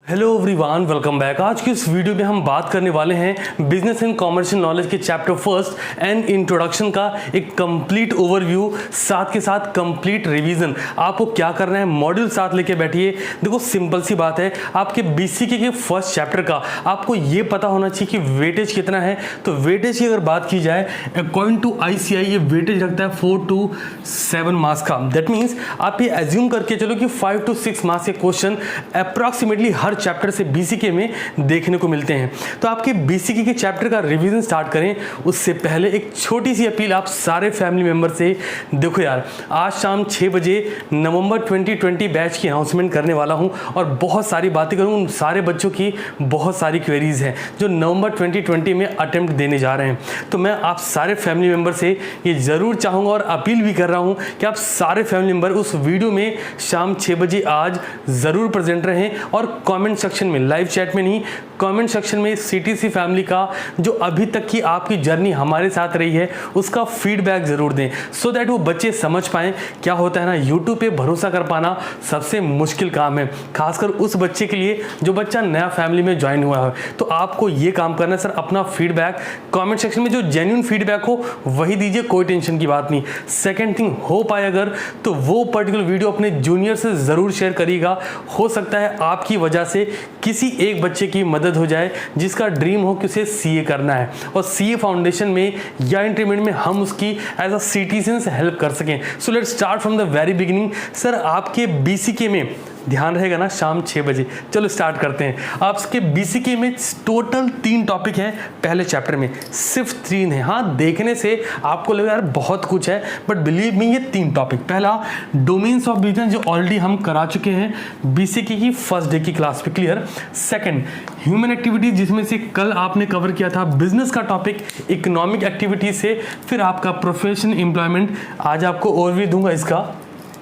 Hello everyone, welcome back. आज की इस वीडियो में हम बात करने वाले हैं बिजनेस एंड कॉमर्शियल नॉलेज के चैप्टर फर्स्ट एंड इंट्रोडक्शन का एक कंप्लीट ओवरव्यू, साथ के साथ कंप्लीट रिवीजन। आपको क्या करना है, मॉड्यूल साथ लेके बैठिए। देखो सिंपल सी बात है, आपके बीसीके के फर्स्ट चैप्टर का आपको ये पता होना चाहिए कि वेटेज कितना है। तो वेटेज की अगर बात की जाए, अकॉर्डिंग टू ICI ये वेटेज रखता है 4 to 7 मार्क्स का। दैट मीन्स आप ये एज्यूम करके चलो कि 5 to 6 मार्क्स के क्वेश्चन अप्रॉक्सीमेटली हर चैप्टर से बीसीके में देखने को मिलते हैं। तो आपके बीसीके के चैप्टर का रिवीजन स्टार्ट करें उससे पहले एक छोटी सी अपील आप सारे फैमिली मेंबर से। देखो यार, आज शाम 6 बजे नवंबर 2020 बैच की अनाउंसमेंट करने वाला हूं और बहुत सारी बातें करूं। उन सारे बच्चों की बहुत सारी क्वेरीज हैं जो नवंबर 2020 में अटेम्प्ट देने जा रहे हैं। तो मैं आप सारे फैमिली मेंबर से ये ज़रूर चाहूँगा और अपील भी कर रहा हूँ कि आप सारे फैमिली मेंबर उस वीडियो में शाम 6 बजे आज ज़रूर प्रेजेंट रहें और कमेंट सेक्शन में, लाइव चैट में नहीं, कमेंट सेक्शन में CTC फैमिली का जो अभी तक की आपकी जर्नी हमारे साथ रही है उसका फीडबैक जरूर दें, सो दैट वो बच्चे समझ पाएं। क्या होता है ना, यूट्यूब पे भरोसा कर पाना सबसे मुश्किल काम है, खासकर उस बच्चे के लिए जो बच्चा नया फैमिली में ज्वाइन हुआ है। तो आपको ये काम करना है सर, अपना फीडबैक कमेंट सेक्शन में जो जेन्युइन फीडबैक हो वही दीजिए, कोई टेंशन की बात नहीं। सेकेंड थिंग, हो पाए अगर तो वो पर्टिकुलर वीडियो अपने जूनियर से ज़रूर शेयर करिएगा। हो सकता है आपकी वजह से किसी एक बच्चे की मदद हो जाए जिसका ड्रीम हो कि उसे CA करना है और CA फाउंडेशन में या इंटरमीडिएट में हम उसकी एज अ सिटीजन से हेल्प कर सकें। So let's start from the very beginning. Sir आपके BCK में ध्यान रहेगा ना, शाम 6 बजे। चलो स्टार्ट करते हैं। आपके BCK में टोटल 3 टॉपिक हैं पहले चैप्टर में, सिर्फ 3 है। हाँ, देखने से आपको लगेगा यार बहुत कुछ है, बट बिलीव मी ये 3 टॉपिक। पहला डोमेन्स ऑफ बिजनेस जो ऑलरेडी हम करा चुके हैं BCK की फर्स्ट डे की क्लास पे, क्लियर। सेकंड ह्यूमन एक्टिविटीज, जिसमें से कल आपने कवर किया था बिजनेस का टॉपिक इकोनॉमिक एक्टिविटीज से। फिर आपका प्रोफेशनल एम्प्लॉयमेंट, आज आपको ओवरव्यू दूंगा इसका।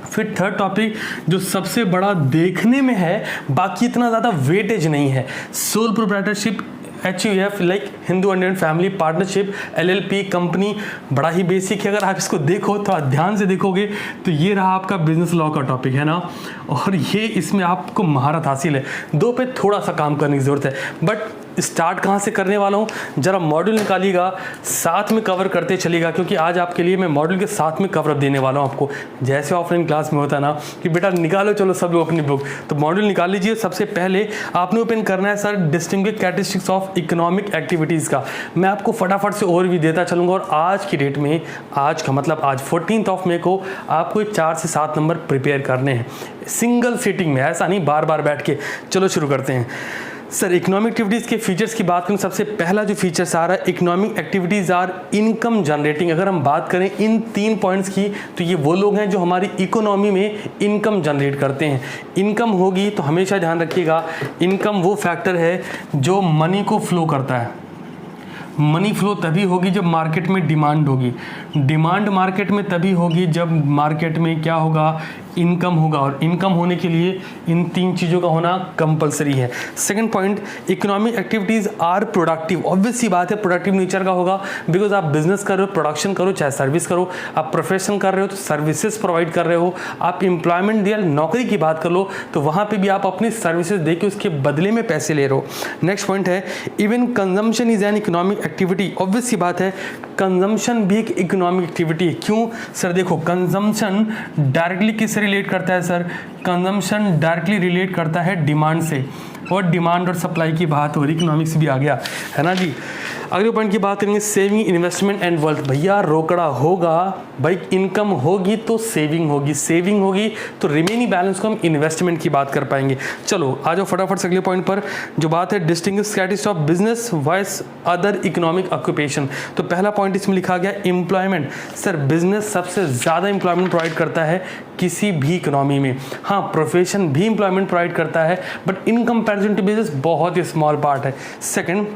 फिर थर्ड टॉपिक जो सबसे बड़ा देखने में है, बाकी इतना ज़्यादा वेटेज नहीं है, sole proprietorship, HUF like Hindu Indian family partnership, LLP company. बड़ा ही बेसिक है, अगर आप इसको देखो तो ध्यान से देखोगे तो ये रहा आपका बिजनेस लॉ का टॉपिक है ना, और ये इसमें आपको महारत हासिल है। 2 पे थोड़ा सा काम करने की ज़रूरत है, बट स्टार्ट कहाँ से करने वाला हूँ, जरा मॉड्यूल निकालिएगा, साथ में कवर करते चलिएगा, क्योंकि आज आपके लिए मैं मॉड्यूल के साथ में कवर अप देने वाला हूँ आपको। जैसे ऑफलाइन क्लास में होता है ना कि बेटा निकालो चलो सब लोग अपनी बुक, तो मॉड्यूल निकाल लीजिए। सबसे पहले आपने ओपन करना है sir distinguished characteristics of economic activities का। मैं आपको फटाफट से ओवरव्यू देता चलूँगा और आज की डेट में, आज का मतलब आज 14 मई को आपको 4 से 7 नंबर प्रिपेयर करने हैं सिंगल सीटिंग में, ऐसा नहीं बार बार बैठ के। चलो शुरू करते हैं। सर इकोनॉमिक एक्टिविटीज़ के फीचर्स की बात करूं, सबसे पहला जो फीचर्स आ रहा है, economic activities are income generating. अगर हम बात करें इन 3 पॉइंट्स की, तो ये वो लोग हैं जो हमारी इकोनॉमी में इनकम जनरेट करते हैं। इनकम होगी तो हमेशा ध्यान रखिएगा, इनकम वो फैक्टर है जो मनी को फ्लो करता है। मनी फ्लो तभी होगी जब मार्केट में डिमांड होगी, डिमांड मार्केट में तभी होगी जब मार्केट में क्या होगा, इनकम होगा, और इनकम होने के लिए इन 3 चीज़ों का होना कंपलसरी है। Second point, economic activities are productive. Obvious सी बात है प्रोडक्टिव नेचर का होगा, बिकॉज आप बिजनेस कर रहे हो, प्रोडक्शन करो चाहे सर्विस करो, आप प्रोफेशन कर रहे हो तो सर्विसेज प्रोवाइड कर रहे हो, आप एम्प्लॉयमेंट दिया नौकरी की बात कर लो तो वहाँ पर भी आप अपनी सर्विसेज दे के उसके बदले में पैसे ले रहे हो। नेक्स्ट पॉइंट है, even consumption is an economic activity. Obvious सी बात है कंजम्पशन भी एक इकोनॉमिक एक्टिविटी है। क्यों सर, देखो कंजम्पशन डायरेक्टली किससे रिलेट करता है सर, कंजम्पशन डायरेक्टली रिलेट करता है डिमांड से, और डिमांड और सप्लाई की बात हो रही, इकोनॉमिक्स भी आ गया है ना जी। अगले पॉइंट की बात करेंगे, सेविंग इन्वेस्टमेंट एंड वेल्थ। भैया रोकड़ा होगा भाई, इनकम होगी तो सेविंग होगी, सेविंग होगी तो रिमेनिंग बैलेंस को हम इन्वेस्टमेंट की बात कर पाएंगे। चलो आ जाओ फटाफट से अगले पॉइंट पर, जो बात है distinguished characteristics of business versus other economic occupation. तो पहला पॉइंट इसमें लिखा गया एम्प्लॉयमेंट। सर बिजनेस सबसे ज़्यादा एम्प्लॉयमेंट प्रोवाइड करता है किसी भी इकोनॉमी में। हाँ, प्रोफेशन भी एम्प्लॉयमेंट प्रोवाइड करता है, but in comparison to business बहुत ही स्मॉल पार्ट है। सेकंड,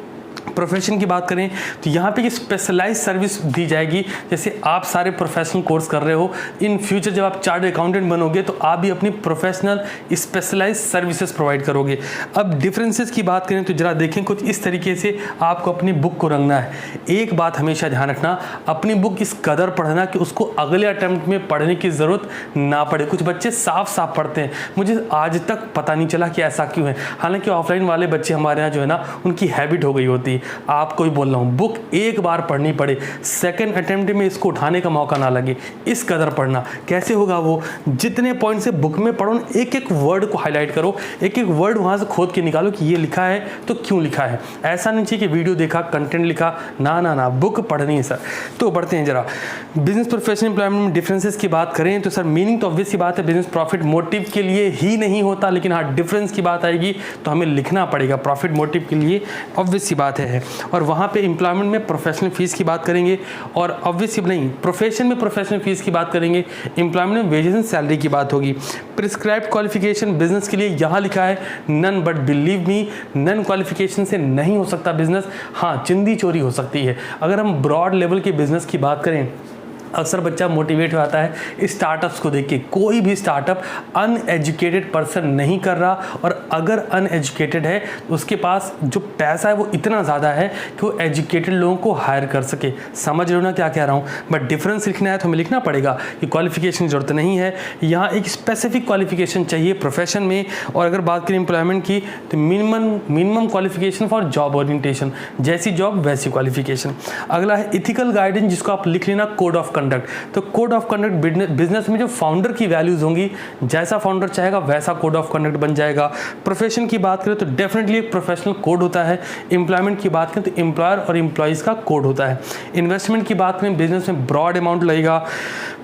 प्रोफेशन की बात करें तो यहाँ पे स्पेशलाइज सर्विस दी जाएगी। जैसे आप सारे प्रोफेशनल कोर्स कर रहे हो, इन फ्यूचर जब आप चार्टर्ड अकाउंटेंट बनोगे तो आप भी अपनी प्रोफेशनल स्पेशलाइज सर्विसेज प्रोवाइड करोगे। अब डिफरेंसेस की बात करें तो जरा देखें, कुछ इस तरीके से आपको अपनी बुक को रंगना है। एक बात हमेशा ध्यान रखना, अपनी बुक इस कदर पढ़ना कि उसको अगले अटेम्प्ट में पढ़ने की ज़रूरत ना पड़े। कुछ बच्चे साफ साफ पढ़ते हैं, मुझे आज तक पता नहीं चला कि ऐसा क्यों है। हालांकि ऑफलाइन वाले बच्चे हमारे यहाँ जो है ना, उनकी हैबिट हो गई होती है। आपको ही बोल रहा हूँ, बुक एक बार पढ़नी पड़े, सेकंड अटेम्प्ट में इसको उठाने का मौका ना लगे, इस कदर पढ़ना। कैसे होगा वो? जितने पॉइंट से बुक में पढ़ो, एक एक वर्ड को हाईलाइट करो, एक एक वर्ड वहाँ से खोद के निकालो कि ये लिखा है तो क्यों लिखा है। ऐसा नहीं चाहिए कि वीडियो देखा, कंटेंट लिखा, ना ना ना, बुक पढ़नी है सर। तो बढ़ते हैं जरा बिजनेस प्रोफेशनल एम्प्लॉयमेंट में डिफरेंसेस की बात करें तो सर मीनिंग तो ऑब्वियस सी बात है, बिजनेस प्रॉफिट मोटिव के लिए ही नहीं होता, लेकिन हाँ डिफरेंस की बात आएगी तो हमें लिखना पड़ेगा प्रॉफिट मोटिव के लिए, ऑब्वियस सी बात है। और वहाँ पे एम्प्लॉयमेंट में प्रोफेशनल फीस की बात करेंगे, और ऑब्वियसली नहीं, प्रोफेशन में प्रोफेशनल फीस की बात करेंगे, एम्प्लॉयमेंट में वेजेस एंड सैलरी की बात होगी। प्रिस्क्राइब्ड क्वालिफिकेशन बिजनेस के लिए यहाँ लिखा है none, but believe me none qualification से नहीं हो सकता बिजनेस। हाँ, चिंदी चोरी हो सकती है। अगर हम ब्रॉड लेवल के बिजनेस की बात करें, अक्सर बच्चा मोटिवेट हो आता है स्टार्टअप्स को देख के। कोई भी स्टार्टअप अनएजुकेटेड पर्सन नहीं कर रहा, और अगर अनएजुकेटेड है तो उसके पास जो पैसा है वो इतना ज़्यादा है कि वो एजुकेटेड लोगों को हायर कर सके। समझ रहे हो ना क्या कह रहा हूँ? बट डिफरेंस लिखना है तो हमें लिखना पड़ेगा कि क्वालिफिकेशन की जरूरत नहीं है, यहाँ एक स्पेसिफिक क्वालिफिकेशन चाहिए प्रोफेशन में। और अगर बात करें एम्प्लॉयमेंट की तो minimum qualification for job orientation, जैसी जॉब वैसी क्वालिफिकेशन। अगला है इथिकल गाइडेंस, जिसको आप लिख लेना कोड ऑफ कंडक्ट। तो कोड ऑफ कंडक्ट बिजनेस में जो फाउंडर की वैल्यूज होंगी, जैसा फाउंडर चाहेगा वैसा कोड ऑफ कंडक्ट बन जाएगा। प्रोफेशन की बात करें तो डेफिनेटली एक प्रोफेशनल कोड होता है। एम्प्लॉयमेंट की बात करें तो एम्प्लॉयर और एम्प्लॉइज का कोड होता है। इन्वेस्टमेंट की बात करें, बिजनेस में ब्रॉड अमाउंट लगेगा,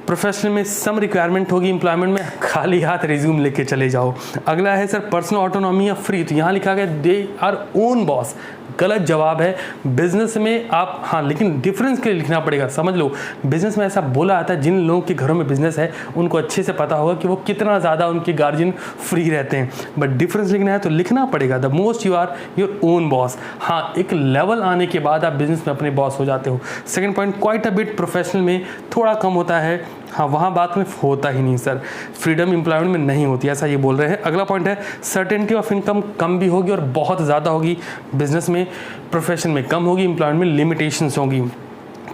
प्रोफेशनल में सम रिक्वायरमेंट होगी, एम्प्लॉयमेंट में खाली हाथ रिज्यूम लेके चले जाओ। अगला है सर पर्सनल ऑटोनॉमी या फ्री, तो यहाँ लिखा गया दे आर ओन बॉस। गलत जवाब है। बिजनेस में आप, हाँ लेकिन डिफरेंस के लिए लिखना पड़ेगा। समझ लो, बिजनेस में ऐसा बोला आता है, जिन लोगों के घरों में बिजनेस है उनको अच्छे से पता होगा कि वो कितना ज़्यादा उनके गार्जियन फ्री रहते हैं। बट डिफरेंस लिखना है तो लिखना पड़ेगा the most you are your own boss. हाँ, एक लेवल आने के बाद आप बिजनेस में अपने बॉस हो जाते हो। Second point, quite a bit professional में थोड़ा कम होता है। हाँ, वहाँ बात में होता ही नहीं सर, फ्रीडम एम्प्लॉयमेंट में नहीं होती, ऐसा ये बोल रहे हैं। अगला पॉइंट है सर्टेनिटी ऑफ इनकम कम भी होगी और बहुत ज़्यादा होगी बिजनेस में, प्रोफेशन में कम होगी, एम्प्लॉयमेंट में लिमिटेशंस होगी।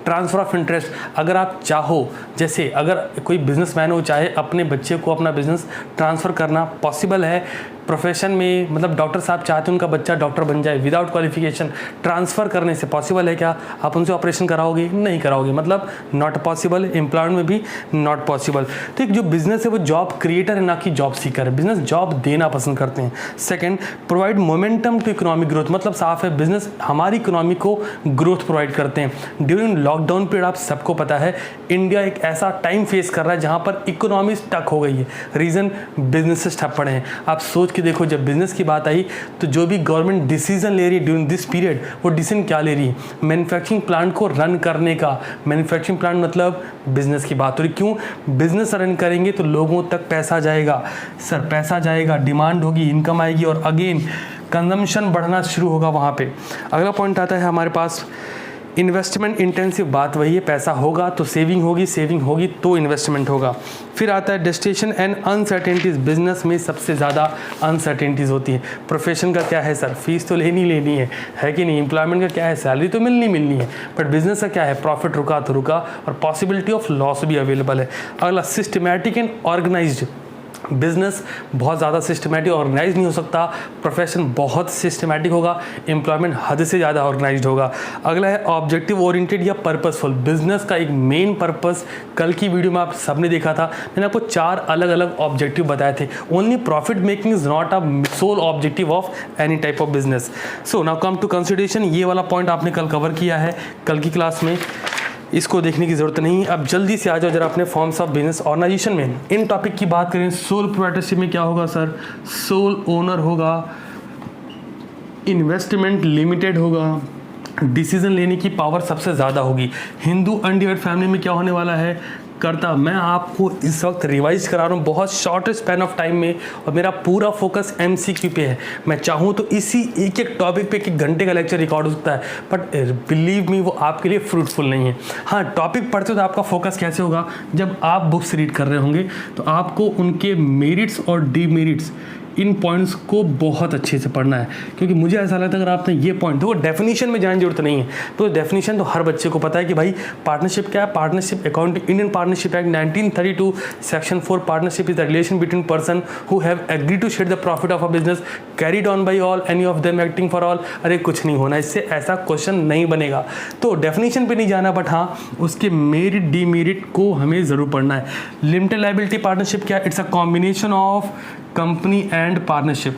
ट्रांसफ़र ऑफ इंटरेस्ट, अगर आप चाहो, जैसे अगर कोई बिजनेसमैन हो चाहे अपने बच्चे को अपना बिजनेस ट्रांसफ़र करना पॉसिबल है। प्रोफेशन में मतलब डॉक्टर साहब चाहते हैं उनका बच्चा डॉक्टर बन जाए, विदाउट क्वालिफिकेशन ट्रांसफ़र करने से पॉसिबल है क्या? आप उनसे ऑपरेशन कराओगे? नहीं कराओगे, मतलब नॉट पॉसिबल। एम्प्लॉयमेंट में भी नॉट पॉसिबल। तो एक जो बिजनेस है वो जॉब क्रिएटर है, ना कि जॉब सीकर है। बिजनेस जॉब देना पसंद करते हैं। Second, provide momentum to economic growth, मतलब साफ है बिजनेस हमारी इकोनॉमी को ग्रोथ प्रोवाइड करते हैं। ड्यूरिंग लॉकडाउन पीरियड आप सबको पता है इंडिया एक ऐसा टाइम फेस कर रहा है जहाँ पर इकोनॉमी स्टक हो गई है। रीज़न, बिजनेसेस ठप पड़े हैं। आप सोच के देखो, जब बिजनेस की बात आई तो जो भी गवर्नमेंट डिसीजन ले रही है ड्यूरिंग दिस पीरियड, वो डिसीजन क्या ले रही है? मैन्युफैक्चरिंग प्लांट को रन करने का। मैन्युफैक्चरिंग प्लांट मतलब बिजनेस की बात हो रही। क्यों? बिजनेस रन करेंगे तो लोगों तक पैसा जाएगा सर, पैसा जाएगा, डिमांड होगी, इनकम आएगी, और अगेन कंजम्पशन बढ़ना शुरू होगा वहाँ पे। अगला पॉइंट आता है हमारे पास इन्वेस्टमेंट इंटेंसिव, बात वही है, पैसा होगा तो सेविंग होगी तो इन्वेस्टमेंट होगा। फिर आता है डेस्टिनेशन एंड अनसर्टेनिटीज़, बिजनेस में सबसे ज़्यादा अनसर्टेनिटीज़ होती है। प्रोफेशन का क्या है सर? फीस तो लेनी है कि नहीं? एम्प्लॉयमेंट का क्या है? सैलरी तो मिलनी है। बट बिजनेस का क्या है? प्रॉफिट रुका तो रुका, और पॉसिबिलिटी ऑफ लॉस भी अवेलेबल है। अगला सिस्टमैटिक एंड ऑर्गेनाइज्ड, बिजनेस बहुत ज़्यादा सिस्टमेटिक ऑर्गेनाइज नहीं हो सकता, प्रोफेशन बहुत सिस्टमेटिक होगा, एम्प्लॉयमेंट हद से ज़्यादा ऑर्गेनाइज्ड होगा। अगला है ऑब्जेक्टिव ओरिएंटेड या पर्पसफुल, बिजनेस का एक मेन पर्पस, कल की वीडियो में आप सबने देखा था, मैंने आपको 4 अलग अलग ऑब्जेक्टिव बताए थे। Only profit making is not a sole objective of any type of business. So now come to consideration, ये वाला पॉइंट आपने कल कवर किया है कल की क्लास में, इसको देखने की ज़रूरत नहीं। अब जल्दी से आ जाओ जरा अपने फॉर्म्स ऑफ बिजनेस ऑर्गेनाइजेशन में। इन टॉपिक की बात करें, सोल प्रोप्राइटरशिप में क्या होगा सर? सोल ओनर होगा, इन्वेस्टमेंट लिमिटेड होगा, डिसीजन लेने की पावर सबसे ज़्यादा होगी। हिंदू अनडिवाइडेड फैमिली में क्या होने वाला है? करता, मैं आपको इस वक्त रिवाइज करा रहा हूँ बहुत शॉर्ट स्पैन ऑफ टाइम में, और मेरा पूरा फोकस MCQ पे है। मैं चाहूँ तो इसी एक एक टॉपिक पे 1 घंटे का लेक्चर रिकॉर्ड हो सकता है, बट बिलीव मी वो आपके लिए फ्रूटफुल नहीं है। हाँ, टॉपिक पढ़ते हो तो आपका फोकस कैसे होगा, जब आप बुक्स रीड कर रहे होंगे तो आपको उनके मेरिट्स और डीमेरिट्स, इन पॉइंट्स को बहुत अच्छे से पढ़ना है। क्योंकि मुझे ऐसा लगता है अगर आपने ये पॉइंट, तो डेफिनेशन में जाने की जरूरत नहीं है, तो डेफिनेशन तो हर बच्चे को पता है कि भाई पार्टनरशिप क्या है। Partnership accounting, Indian partnership act 1932 section 4, partnership is the relation between person who have agreed to share the profit of a business carried on by all, any of them acting for all. अरे कुछ नहीं होना इससे, ऐसा question नहीं बनेगा। तो definition पे नहीं जाना, बट हाँ उसके मेरिट डीमेरिट को हमें ज़रूर पढ़ना है। लिमिटेड लायबिलिटी पार्टनरशिप क्या है? It's a combination of company and partnership.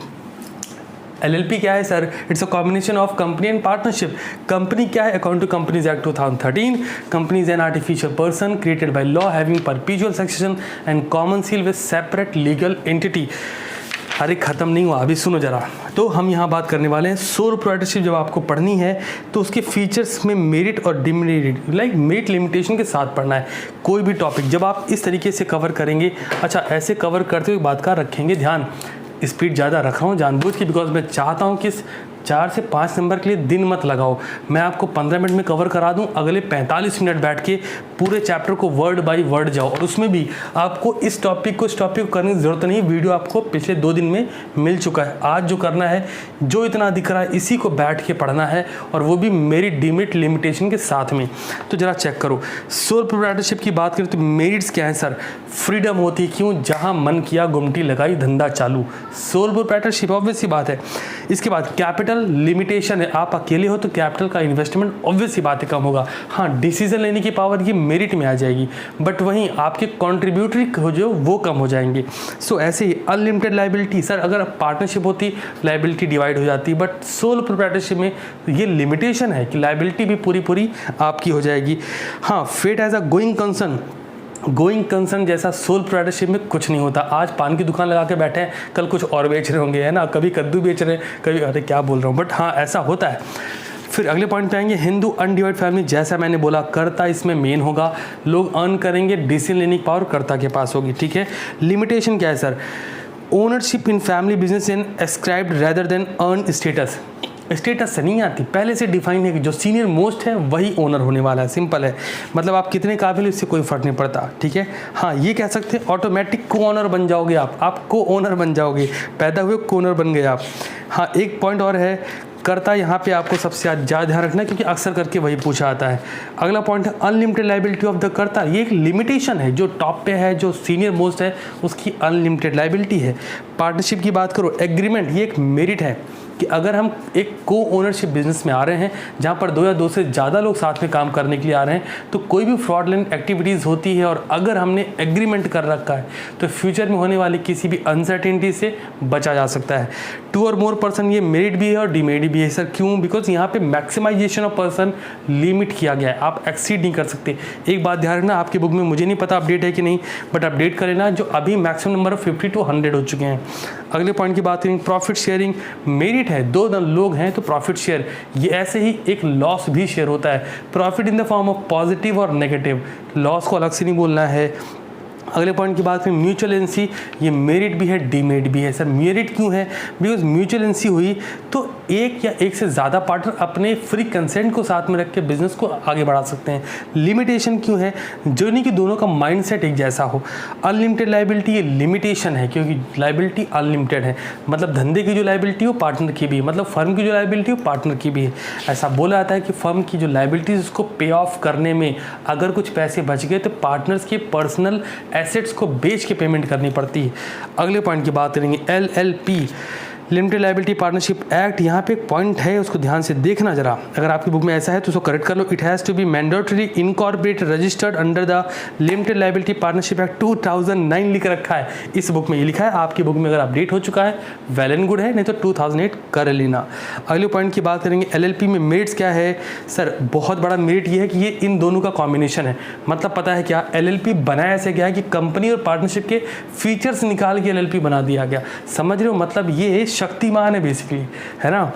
LLP क्या है sir? It's a combination of company and partnership. Company क्या है? According to companies act 2013, company is an artificial person created by law having perpetual succession and common seal with separate legal entity. अरे ख़त्म नहीं हुआ, अभी सुनो जरा। तो हम यहाँ बात करने वाले हैं सोल प्रोप्राइटरशिप। जब आपको पढ़नी है तो उसके फीचर्स में मेरिट और डिमेरिट, लाइक मेरिट लिमिटेशन के साथ पढ़ना है। कोई भी टॉपिक जब आप इस तरीके से कवर करेंगे, अच्छा ऐसे कवर करते हुए बात का रखेंगे ध्यान, स्पीड ज़्यादा रख रहा हूँ जानबूझ के, बिकॉज मैं चाहता हूँ कि 4 से 5 नंबर के लिए दिन मत लगाओ। मैं आपको 15 मिनट में कवर करा दूं, अगले 45 मिनट बैठ के पूरे चैप्टर को वर्ड बाय वर्ड जाओ। और उसमें भी आपको इस टॉपिक को करने की ज़रूरत नहीं, वीडियो आपको पिछले 2 दिन में मिल चुका है। आज जो करना है, जो इतना दिख रहा है इसी को बैठ के पढ़ना है, और वो भी मेरिट डिमेरिट लिमिटेशन के साथ में। तो जरा चेक करो, सोल प्रोप्राइटरशिप की बात करें तो मेरिट्स क्या है सर? फ्रीडम होती, क्यों? जहाँ मन किया गुमटी लगाई धंधा चालू, सोल प्रोप्राइटरशिप ऑब्वियस सी बात है। इसके बाद कैपिटल लिमिटेशन है, आप अकेले हो तो कैपिटल का इन्वेस्टमेंट ऑब्वियस सी बात है कम होगा। हाँ, डिसीजन लेने की पावर ये मेरिट में आ जाएगी, बट वहीं आपके कॉन्ट्रीब्यूटरी हो जो वो कम हो जाएंगे। सो ऐसे ही अनलिमिटेड लायबिलिटी सर, अगर पार्टनरशिप होती लायबिलिटी डिवाइड हो जाती, बट सोल प्रोप्राइटरशिप में ये लिमिटेशन है कि लायबिलिटी भी पूरी आपकी हो जाएगी। हाँ, fate as a going concern जैसा सोल प्रोप्राइटरशिप में कुछ नहीं होता। आज पान की दुकान लगा के बैठे हैं, कल कुछ और बेच रहे होंगे, है ना, कभी कद्दू बेच रहे हैं, कभी, अरे क्या बोल रहा हूँ, बट हाँ ऐसा होता है। फिर अगले पॉइंट पे आएंगे, हिंदू अनडिवाइड फैमिली। जैसा मैंने बोला, कर्ता इसमें मेन होगा, लोग अर्न करेंगे, डिसीजन लेने की पावर कर्ता के पास होगी, ठीक है। लिमिटेशन क्या है sir? Ownership in family business in ascribed rather than earn status. Status से नहीं आती, पहले से डिफाइन है कि जो सीनियर मोस्ट है वही ओनर होने वाला है, सिंपल है। मतलब आप कितने काबिल, इससे कोई फर्क नहीं पड़ता, ठीक है। हाँ, ये कह सकते हैं ऑटोमेटिक को ओनर बन जाओगे आप को ओनर बन जाओगे, पैदा हुए को ओनर बन गए आप। हाँ, एक पॉइंट और है, करता यहाँ पे आपको सबसे ज़्यादा ध्यान रखना है, क्योंकि अक्सर करके वही पूछा आता है। अगला पॉइंट है अनलिमिटेड लायबिलिटी ऑफ द करता। ये एक लिमिटेशन है, जो टॉप पे है, जो सीनियर मोस्ट है, उसकी अनलिमिटेड लायबिलिटी है। पार्टनरशिप की बात करो, एग्रीमेंट, ये एक मेरिट है कि अगर हम एक को ओनरशिप बिजनेस में आ रहे हैं, जहाँ पर 2 या 2 से ज़्यादा लोग साथ में काम करने के लिए आ रहे हैं, तो कोई भी फ्रॉडलेंट एक्टिविटीज़ होती है, और अगर हमने एग्रीमेंट कर रखा है तो फ्यूचर में होने वाली किसी भी अनसर्टेनिटी से बचा जा सकता है। 2 और मोर पर्सन, ये मेरिट भी है और डिमेरिट भी है सर। क्यों? बिकॉज यहाँ पे मैक्सिमाइजेशन ऑफ पर्सन लिमिट किया गया है, आप एक्सीड नहीं कर सकते। एक बात ध्यान रखना, आपकी बुक में मुझे नहीं पता अपडेट है कि नहीं, बट अपडेट कर लेना, जो अभी मैक्सिमम नंबर 50 to 100 हो चुके हैं। अगले पॉइंट की बात करें, प्रॉफिट शेयरिंग। मेरिट है, 2 लोग हैं तो प्रॉफिट शेयर, ये ऐसे ही एक लॉस भी शेयर होता है। Profit in the form of positive और नेगेटिव, लॉस को अलग से नहीं बोलना है। अगले पॉइंट की बात करें, म्यूचुअल एजेंसी, ये मेरिट भी है डिमेरिट भी है सर। मेरिट क्यों है? बिकॉज म्यूचुअल एजेंसी हुई तो एक या एक से ज़्यादा पार्टनर अपने फ्री कंसेंट को साथ में रख के बिजनेस को आगे बढ़ा सकते हैं। लिमिटेशन क्यों है? जो नहीं कि दोनों का माइंडसेट एक जैसा हो। अनलिमिटेड लायबिलिटी, ये लिमिटेशन है क्योंकि लायबिलिटी अनलिमिटेड है, मतलब धंधे की जो लायबिलिटी हो पार्टनर की भी, मतलब फर्म की जो लायबिलिटी हो पार्टनर की भी है। ऐसा बोला जाता है कि फर्म की जो लायबिलिटीज उसको पे ऑफ करने में अगर कुछ पैसे बच गए तो पार्टनर्स के पर्सनल एसेट्स को बेच के पेमेंट करनी पड़ती है। अगले पॉइंट की बात करेंगे, LLP, limited liability partnership act. यहाँ पे एक पॉइंट है, उसको ध्यान से देखना जरा, अगर आपकी बुक में ऐसा है तो उसको करेक्ट कर लो। It has to be mandatory incorporate registered under the limited liability partnership act 2009 लिख रखा है, इस बुक में ये लिखा है। आपकी बुक में अगर अपडेट हो चुका है वेल एंड गुड है, नहीं तो 2008 कर लेना। अगले पॉइंट की बात करेंगे, LLP में मेरिट्स क्या है सर? बहुत बड़ा मेरिट ये है कि ये इन दोनों का कॉम्बिनेशन है। मतलब पता है क्या, LLP बनाया ऐसे गया है कि कंपनी और पार्टनरशिप के फीचर्स निकाल के LLP बना दिया गया, समझ रहे हो? मतलब ये शक्तिमान है बेसिकली, है ना।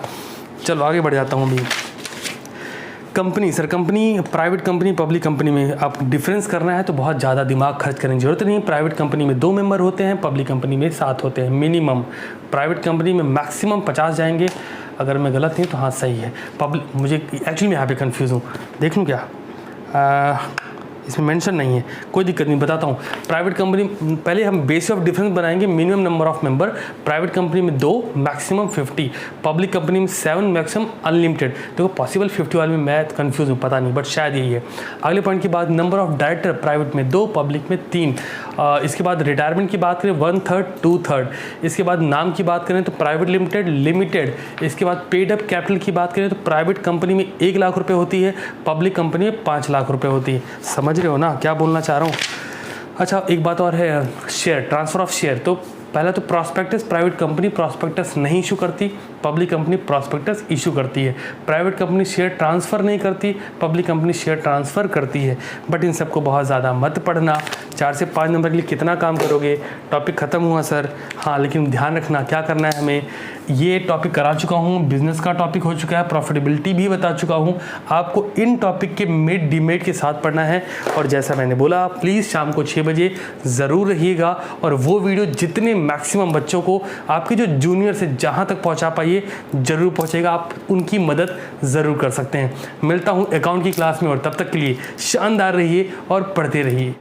चलो आगे बढ़ जाता हूँ अभी। Company sir, company private company public company में आप डिफरेंस करना है तो बहुत ज़्यादा दिमाग खर्च करने की जरूरत नहीं है। प्राइवेट कंपनी में 2 मेंबर होते हैं, पब्लिक कंपनी में 7 होते हैं मिनिमम। प्राइवेट कंपनी में मैक्सिमम 50 जाएंगे। अगर मैं गलत नहीं तो हाँ सही है। पब्लिक, मुझे एक्चुअली मैं यहाँ पे कन्फ्यूज़ हूँ, देख लूँ क्या? इसमें मेंशन नहीं है, कोई दिक्कत नहीं, बताता हूँ। प्राइवेट कंपनी, पहले हम बेसिस ऑफ डिफरेंस बनाएंगे। Minimum number of member private company में 2, मैक्सिमम 50। पब्लिक कंपनी में 7, मैक्सिमम अनलिमिटेड। देखो पॉसिबल 50 वाले में मैं कंफ्यूज हूँ, पता नहीं, बट शायद यही है। अगले पॉइंट की बात, नंबर ऑफ डायरेक्टर प्राइवेट में 2, पब्लिक में 3। इसके बाद रिटायरमेंट की बात करें 1/3, 2/3। इसके बाद नाम की बात करें तो प्राइवेट लिमिटेड, लिमिटेड। इसके बाद पेड अप कैपिटल की बात करें तो प्राइवेट कंपनी में 1 लाख रुपए होती है, पब्लिक कंपनी में 5 लाख रुपए होती है। समझ रहे हो ना क्या बोलना चाह रहा हूँ? अच्छा, एक बात और है, शेयर, ट्रांसफर ऑफ शेयर। तो पहला तो प्रॉस्पेक्टस, प्राइवेट कंपनी प्रॉस्पेक्टस नहीं इशू करती, पब्लिक कंपनी प्रॉस्पेक्टस इशू करती है। प्राइवेट कंपनी शेयर ट्रांसफ़र नहीं करती, पब्लिक कंपनी शेयर ट्रांसफ़र करती है। बट इन सबको बहुत ज़्यादा मत पढ़ना। 4 से 5 नंबर के लिए कितना काम करोगे? टॉपिक ख़त्म हुआ सर। हाँ, लेकिन ध्यान रखना क्या करना है हमें। ये टॉपिक करा चुका हूँ, बिजनेस का टॉपिक हो चुका है, प्रॉफिटेबिलिटी भी बता चुका हूँ। आपको इन टॉपिक के मिड डिमेट के साथ पढ़ना है। और जैसा मैंने बोला, प्लीज़ शाम को 6 बजे ज़रूर रहिएगा। और वो वीडियो जितने मैक्सिमम बच्चों को, आपके जो जूनियर से जहाँ तक पहुँचा पाइए ज़रूर पहुँचेगा। आप उनकी मदद ज़रूर कर सकते हैं। मिलता हूँ अकाउंट की क्लास में, और तब तक के लिए शानदार रहिए और पढ़ते रहिए।